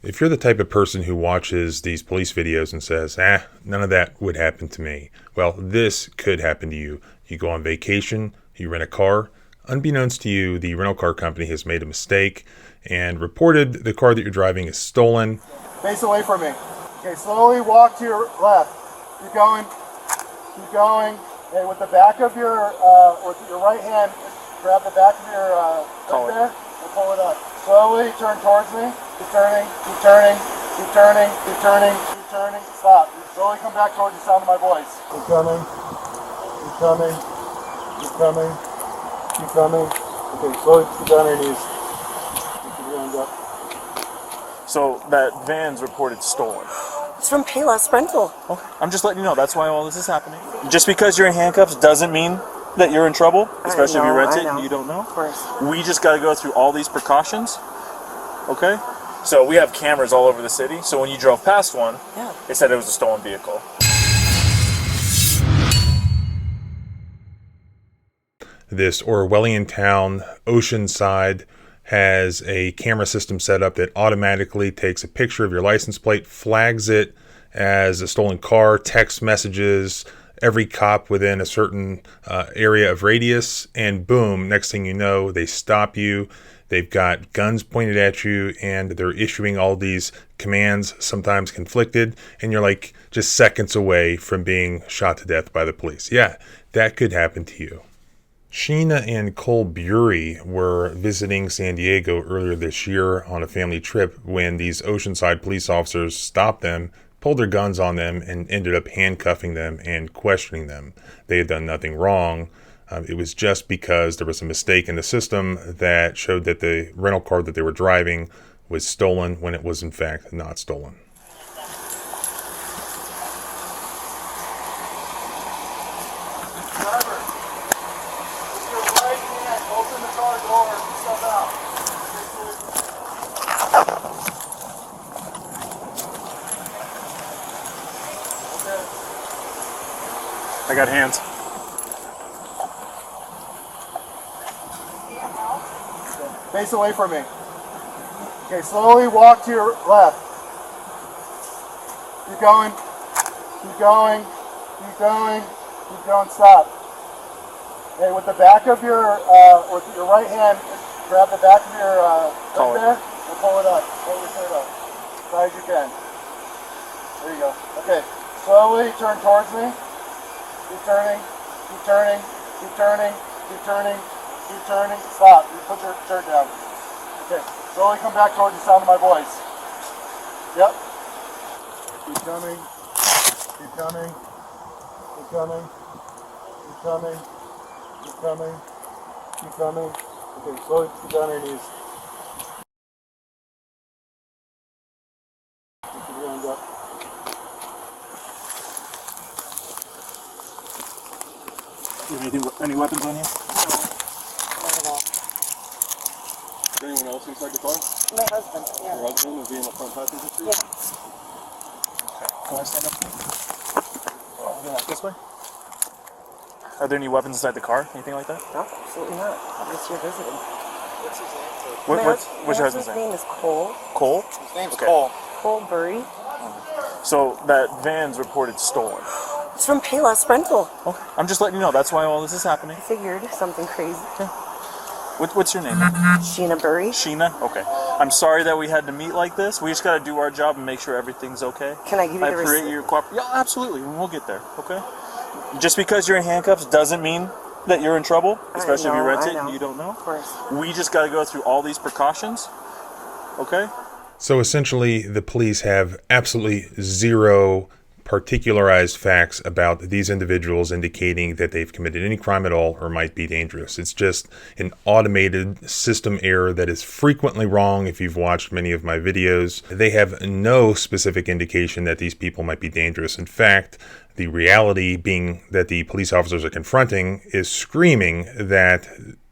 If you're the type of person who watches these police videos and says, none of that would happen to me, well, this could happen to you. You go on vacation, you rent a car. Unbeknownst to you, the rental car company has made a mistake and reported the car that you're driving is stolen. Face away from me. Okay, slowly walk to your left. Keep going. Keep going. Okay, with the back of your, with your right hand, grab the back of your right there and pull it up. Slowly turn towards me. Keep turning, keep turning, keep turning, keep turning, keep turning. Stop. Slowly come back towards the sound of my voice. Keep coming. Keep coming. Keep coming. Keep coming. Okay, slowly keep down your knees. Keep your hands up. So that van's reported stolen. It's from Payless Rental. Okay. I'm just letting you know that's why all this is happening. Just because you're in handcuffs doesn't mean that you're in trouble, especially if you rent it and you don't know. Of course. We just got to go through all these precautions. Okay? So we have cameras all over the city. So when you drove past one, it said it was a stolen vehicle. This Orwellian town, Oceanside, has a camera system set up that automatically takes a picture of your license plate, flags it as a stolen car, text messages every cop within a certain area of radius, and boom, next thing you know, they stop you. They've got guns pointed at you, and they're issuing all these commands, sometimes conflicted, and you're like just seconds away from being shot to death by the police. Yeah, that could happen to you. Sheena and Cole Bury were visiting San Diego earlier this year on a family trip when these Oceanside police officers stopped them, pulled their guns on them, and ended up handcuffing them and questioning them. They had done nothing wrong. It was just because there was a mistake in the system that showed that the rental car that they were driving was stolen when it was in fact not stolen. I got hands. Face away from me. Okay, slowly walk to your left. Keep going. Keep going. Keep going. Keep going. Stop. Okay, with the back of your, with your right hand, grab the back of your right there and pull it up. Pull your shirt up. As high as you can. There you go. Okay, slowly turn towards me. Keep turning, keep turning, keep turning, keep turning, keep turning. Stop. You put your shirt down. Okay. Slowly come back towards the sound of my voice. Yep. Keep coming. Keep coming. Keep coming. Keep coming. Keep coming. Keep coming. Okay. Slowly get down on your knees. Keep your hands up. Do you have any weapons on you? No, not at all. Is there anyone else inside the car? My husband, yeah. Your husband was he in the front passenger seat? Yeah. Can I stand up? This way? Are there any weapons inside the car? Anything like that? No, absolutely not. I'm just here visiting. What's his name? What's your husband's name? His name is Cole. Cole? His name's Okay. Cole. Cole Bury. So that van's reported stolen. It's from Payless Rental. Okay. I'm just letting you know that's why all this is happening. I figured something crazy. What's your name? Sheena Bury. Sheena? Okay. I'm sorry that we had to meet like this. We just got to do our job and make sure everything's okay. Can I give you I the appreciate receipt? your cooperation. Yeah, absolutely. We'll get there, okay? Just because you're in handcuffs doesn't mean that you're in trouble, especially if you rent it and you don't know. Of course. We just got to go through all these precautions, okay? So essentially, the police have absolutely zero particularized facts about these individuals indicating that they've committed any crime at all or might be dangerous. It's just an automated system error that is frequently wrong if you've watched many of my videos. They have no specific indication that these people might be dangerous. In fact, the reality being that the police officers are confronting is screaming that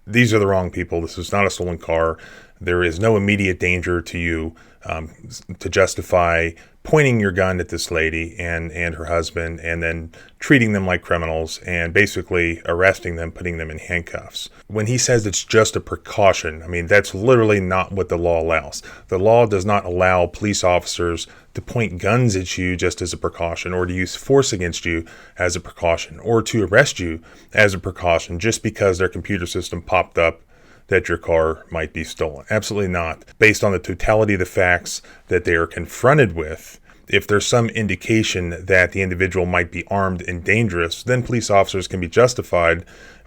these are the wrong people. This is not a stolen car. There is no immediate danger to you. to justify pointing your gun at this lady and her husband, and then treating them like criminals and basically arresting them, putting them in handcuffs. When he says it's just a precaution, I mean, that's literally not what the law allows. The law does not allow police officers to point guns at you just as a precaution, or to use force against you as a precaution, or to arrest you as a precaution just because their computer system popped up that your car might be stolen. Absolutely not. Based on the totality of the facts that they are confronted with, if there's some indication that the individual might be armed and dangerous, then police officers can be justified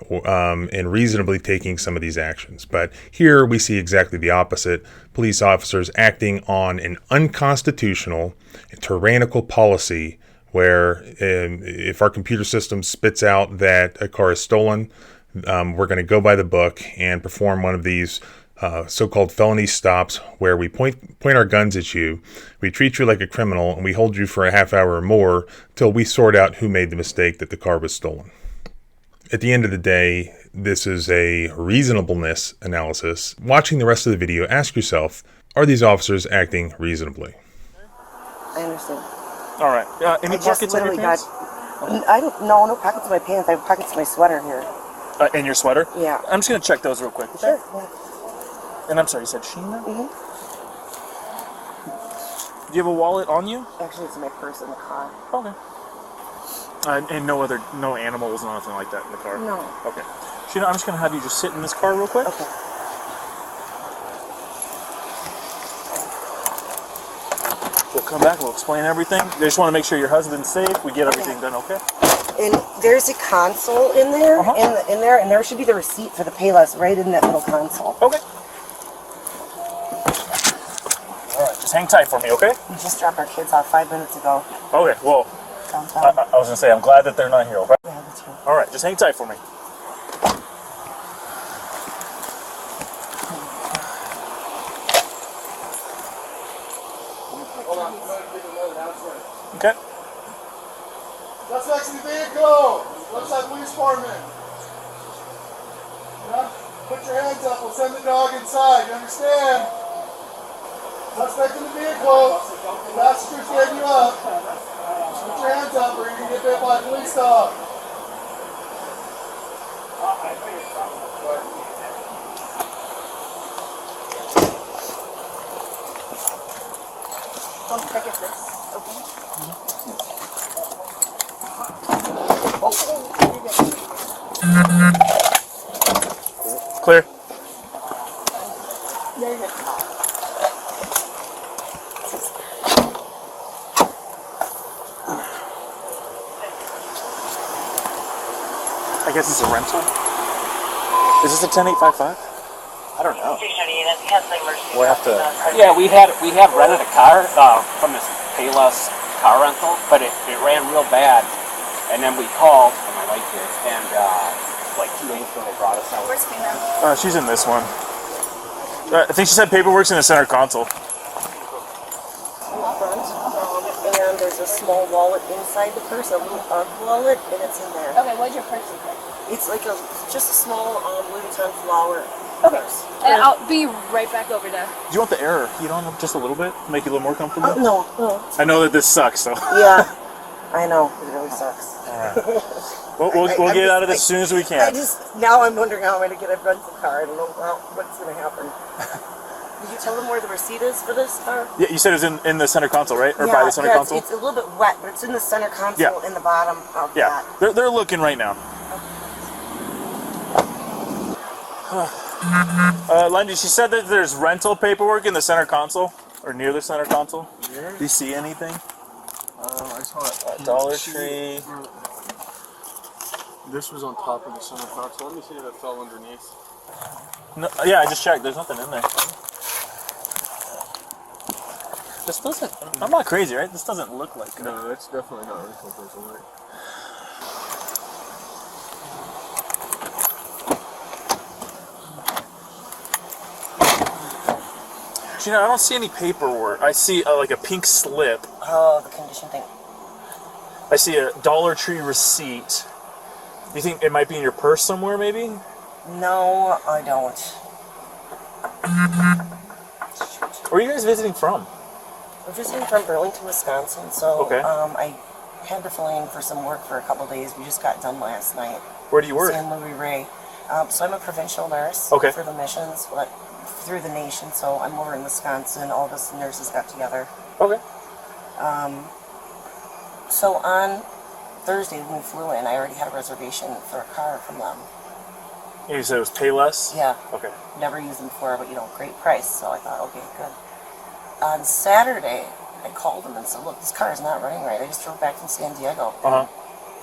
in reasonably taking some of these actions. But here we see exactly the opposite. Police officers acting on an unconstitutional, tyrannical policy where if our computer system spits out that a car is stolen, we're going to go by the book and perform one of these so-called felony stops where we point our guns at you, we treat you like a criminal, and we hold you for a half hour or more till we sort out who made the mistake that the car was stolen. At the end of the day, this is a reasonableness analysis. Watching the rest of the video, ask yourself, are these officers acting reasonably? I understand. All right. Any I just pockets on your literally pants? I don't, no pockets in my pants. I have pockets in my sweater here. In your sweater? Yeah. I'm just going to check those real quick. Okay? Sure. Yeah. And I'm sorry, you said Sheena? Mm-hmm. Do you have a wallet on you? Actually, it's in my purse in the car. Okay. And no animals, nothing like that in the car? No. Okay. Sheena, I'm just going to have you just sit in this car real quick. Okay. We'll come back, we'll explain everything. They just want to make sure your husband's safe. We get everything done, okay? And there's a console in there, in there, and there should be the receipt for the Payless right in that little console. Okay. All right, just hang tight for me, okay? We just dropped our kids off 5 minutes ago. Okay, well, Downtown. I was going to say, I'm glad that they're not here, okay? Yeah, that's right. All right, just hang tight for me. Hold on. Okay. That's next to the vehicle. Left side police department. Yeah? Put your hands up. We'll send the dog inside. You understand? Suspect in the vehicle. The passenger's getting you up. Put your hands up or you're going to get bit by a police dog. One second, this. Okay. Clear. There you go. I guess it's a rental. Is this a 10855? I don't know. We'll have to. Yeah, we have rented a car from this Payless car rental, but it ran real bad, and then we called, and my wife did, and like 2 days ago they brought us out. Where's Female? She's in this one. I think she said paperwork's in the center console. In the front, and there's a small wallet inside the purse, a little wallet, and it's in there. Okay, what's your purse look like? It's like just a small Louis Vuitton flower purse. And I'll be right back over there. Do you want the air heat on just a little bit? Make you a little more comfortable? No. I know that this sucks, so. Yeah, I know. It really sucks. We'll get out of this as soon as we can. Now I'm wondering how I'm going to get a rental car. I don't know what's going to happen. Did you tell them where the receipt is for this car? Yeah, you said it was in the center console, right? Or by the center console? It's a little bit wet, but it's in the center console in the bottom of Yeah, that. they're looking right now. Lindy, she said that there's rental paperwork in the center console, or near the center console. Yeah. Do you see anything? I saw it. Dollar Tree. This was on top of the center console. Let me see if it fell underneath. No, yeah, I just checked. There's nothing in there. This doesn't. I'm not crazy, right? This doesn't look like it. No, that's definitely not rental paperwork. You know, I don't see any paperwork. I see like a pink slip. Oh, the condition thing. I see a Dollar Tree receipt. Do you think it might be in your purse somewhere, maybe? No, I don't. Where are you guys visiting from? I'm visiting from Burlington, Wisconsin, so Okay. I had to fill in for some work for a couple days. We just got done last night. Where do you work? San Louis Ray. So I'm a provincial nurse Okay. for the missions, but through the nation. So I'm over in Wisconsin. All of us nurses got together. Okay. So on Thursday when we flew in, I already had a reservation for a car from them. You said it was Payless? Yeah. Okay. Never used them before, but great price. So I thought, okay, good. On Saturday, I called them and said, look, this car is not running right. I just drove back from San Diego.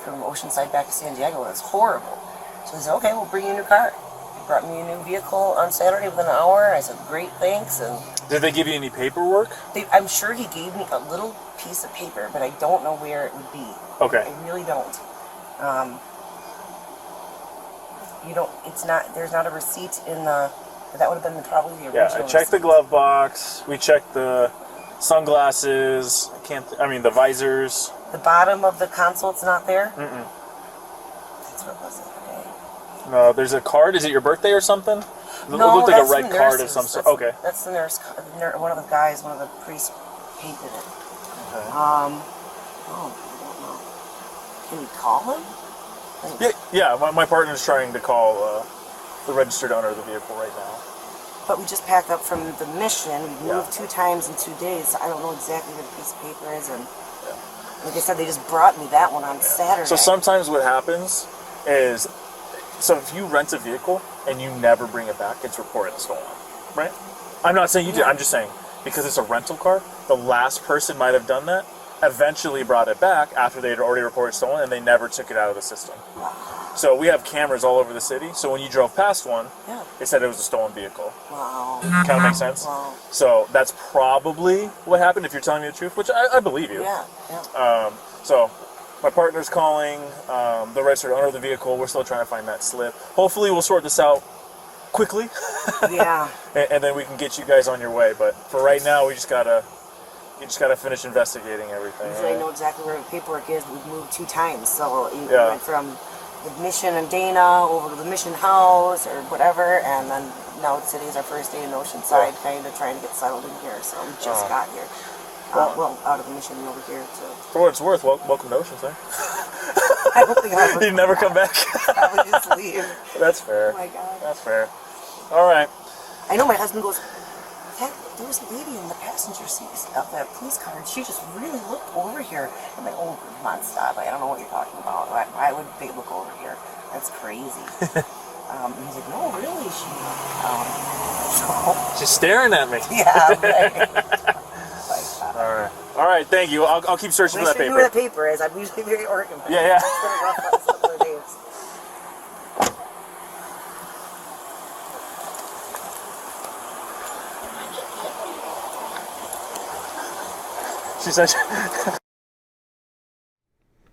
From Oceanside back to San Diego. It's horrible. So they said, okay, we'll bring you a new car. They brought me a new vehicle on Saturday within an hour. I said, great, thanks. And did they give you any paperwork? I'm sure he gave me a little piece of paper, but I don't know where it would be. Okay. I really don't. It's not, there's not a receipt in the, that would have been probably the original. Yeah, I checked the glove box. We checked the sunglasses. The visors. The bottom of the console, it's not there? Mm-mm. That's what it was. Okay. No, there's a card. Is it your birthday or something? It No, looked like that's a red the card of nurses. some sort. That's- Okay. That's the nurse, one of the guys, one of the priests painted it. Okay. I don't know. Can we call him? Yeah. My partner's trying to call the registered owner of the vehicle right now. But we just packed up from the mission. We Yeah. moved 2 times in 2 days. So I don't know exactly what the piece of paper is. And like I said, they just brought me that one on Saturday. So sometimes what happens is, so if you rent a vehicle and you never bring it back, it's reported as stolen, right? I'm not saying you did. I'm just saying because it's a rental car, the last person might have done that, eventually brought it back after they had already reported stolen, and they never took it out of the system. So we have cameras all over the city. So when you drove past one, they said it was a stolen vehicle. Wow. Kind of makes sense. Wow. So that's probably what happened if you're telling me the truth, which I believe you. Yeah. So my partner's calling the registered owner of the vehicle. We're still trying to find that slip. Hopefully we'll sort this out quickly. Yeah. and then we can get you guys on your way. But for right now, you just gotta finish investigating everything. Usually I know exactly where the paperwork is. We've moved 2 times. So we went from the mission in Dana over to the mission house or whatever, and then now today's our first day in Oceanside, kind of trying to get settled in here. So we just got here. Out of the mission over here. So. For what it's worth, welcome to Oceanside. I don't think I'll You never come back. probably just leave. That's fair. Oh my God. That's fair. All right. I know my husband goes, heck, there was a lady in the passenger seat of that police car, and she just really looked over here. I'm like, oh, come on, stop. I don't know what you're talking about. Why would they look over here? That's crazy. And he's like, no, really? She's staring at me. Yeah, right. All right. Thank you. I'll keep searching for that Where paper. the paper is. I'm usually very organized. Yeah. It's been a rough last couple of days. She said.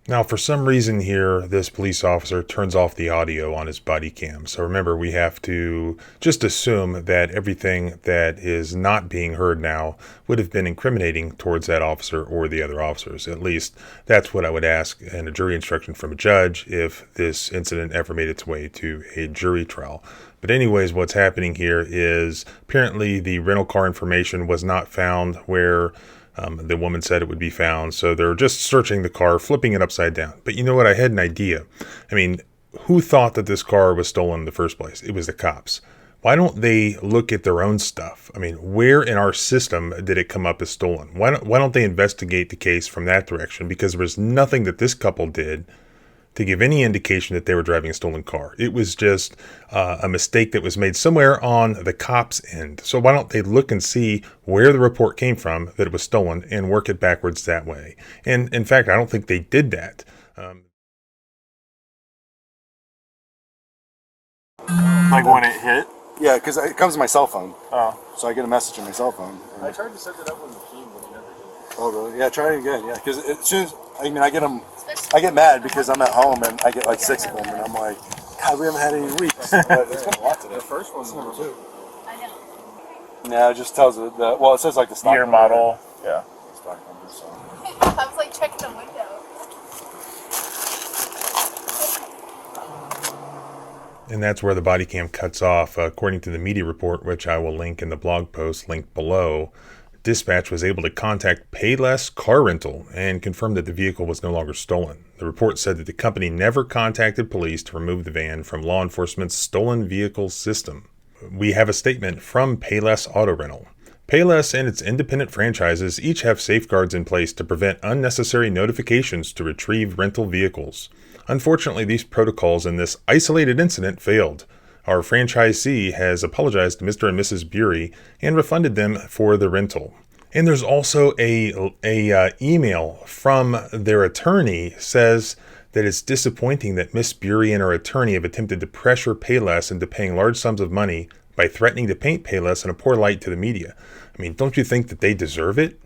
Now, for some reason here, this police officer turns off the audio on his body cam. So remember, we have to just assume that everything that is not being heard now would have been incriminating towards that officer or the other officers. At least that's what I would ask in a jury instruction from a judge if this incident ever made its way to a jury trial. But anyways, what's happening here is apparently the rental car information was not found where the woman said it would be found, so they're just searching the car, flipping it upside down. But you know what? I had an idea. I mean, who thought that this car was stolen in the first place? It was the cops. Why don't they look at their own stuff? I mean, where in our system did it come up as stolen? Why don't they investigate the case from that direction? Because there was nothing that this couple did to give any indication that they were driving a stolen car. It was just a mistake that was made somewhere on the cops' end. So why don't they look and see where the report came from that it was stolen and work it backwards that way? And in fact, I don't think they did that. Like when it hit? Yeah, because it comes to my cell phone. Oh. So I get a message on my cell phone. I tried to set it up on the machine, but you never did. Oh, really? Yeah, try it again. Yeah, because as soon as, I get them, I get mad because I'm at home and I get like 6 of them, and I'm like, God, we haven't had any weeks. But it's been a lot today. The first one's number 2. I know. Yeah, it just tells it that, well, it says like the stock Year number. model. Yeah. The stock number, so. I was like checking the window. And that's where the body cam cuts off. According to the media report, which I will link in the blog post linked below, Dispatch was able to contact Payless Car Rental and confirm that the vehicle was no longer stolen. The report said that the company never contacted police to remove the van from law enforcement's stolen vehicle system. We have a statement from Payless Auto Rental. Payless and its independent franchises each have safeguards in place to prevent unnecessary notifications to retrieve rental vehicles. Unfortunately, these protocols in this isolated incident failed. Our franchisee has apologized to Mr. and Mrs. Bury and refunded them for the rental. And there's also a email from their attorney says that it's disappointing that Miss Bury and her attorney have attempted to pressure Payless into paying large sums of money by threatening to paint Payless in a poor light to the media. I mean, don't you think that they deserve it?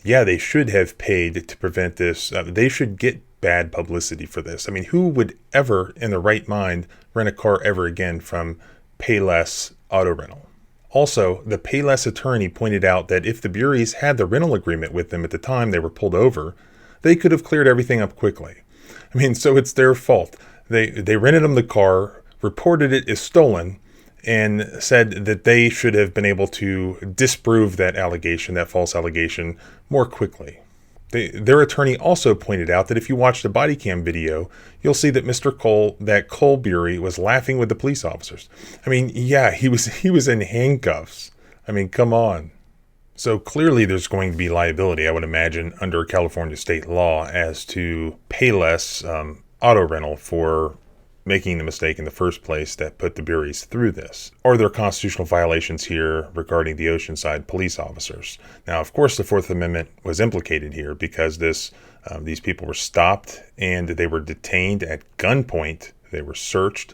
Yeah, they should have paid to prevent this. They should get bad publicity for this. I mean, who would ever in their right mind rent a car ever again from Payless Auto Rental? Also, the Payless attorney pointed out that if the Burys had the rental agreement with them at the time they were pulled over, they could have cleared everything up quickly. I mean, so it's their fault. They rented them the car, reported it as stolen, and said that they should have been able to disprove that allegation, that false allegation, more quickly. Their attorney also pointed out that if you watch the body cam video, you'll see that Cole Bury was laughing with the police officers. I mean, yeah, he was in handcuffs. I mean, come on. So clearly there's going to be liability, I would imagine, under California state law as to Payless Auto Rental for making the mistake in the first place that put the Burys through this. Are there constitutional violations here regarding the Oceanside police officers? Now, of course, the Fourth Amendment was implicated here because these people were stopped and they were detained at gunpoint. They were searched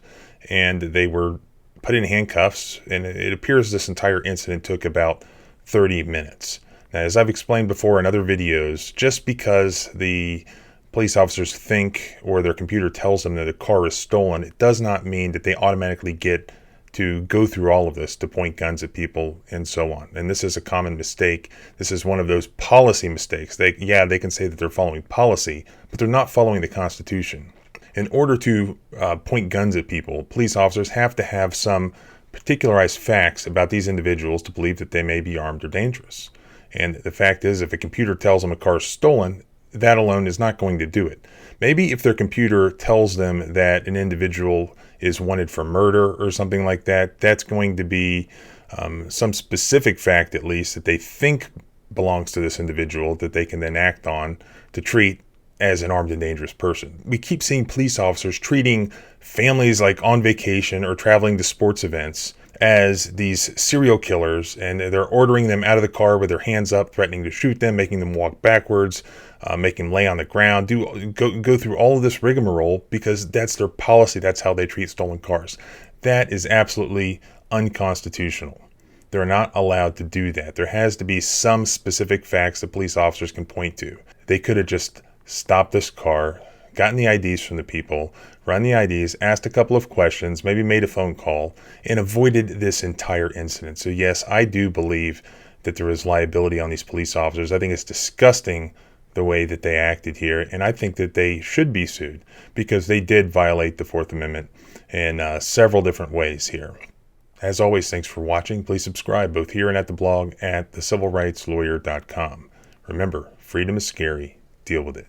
and they were put in handcuffs. And it appears this entire incident took about 30 minutes. Now, as I've explained before in other videos, just because the police officers think or their computer tells them that a car is stolen, it does not mean that they automatically get to go through all of this to point guns at people and so on. And this is a common mistake. This is one of those policy mistakes. They can say that they're following policy, but they're not following the Constitution. In order to point guns at people, police officers have to have some particularized facts about these individuals to believe that they may be armed or dangerous. And the fact is, if a computer tells them a car is stolen, that alone is not going to do it. Maybe if their computer tells them that an individual is wanted for murder or something like that, that's going to be some specific fact, at least, that they think belongs to this individual that they can then act on to treat as an armed and dangerous person. We keep seeing police officers treating families like on vacation or traveling to sports events as these serial killers, and they're ordering them out of the car with their hands up, threatening to shoot them, making them walk backwards, making them lay on the ground, go through all of this rigmarole because that's their policy. That's how they treat stolen cars. That is absolutely unconstitutional. They're not allowed to do that. There has to be some specific facts that police officers can point to. They could have just stopped this car, gotten the IDs from the people, run the IDs, asked a couple of questions, maybe made a phone call, and avoided this entire incident. So yes, I do believe that there is liability on these police officers. I think it's disgusting the way that they acted here, and I think that they should be sued because they did violate the Fourth Amendment in several different ways here. As always, thanks for watching. Please subscribe both here and at the blog at thecivilrightslawyer.com. Remember, freedom is scary. Deal with it.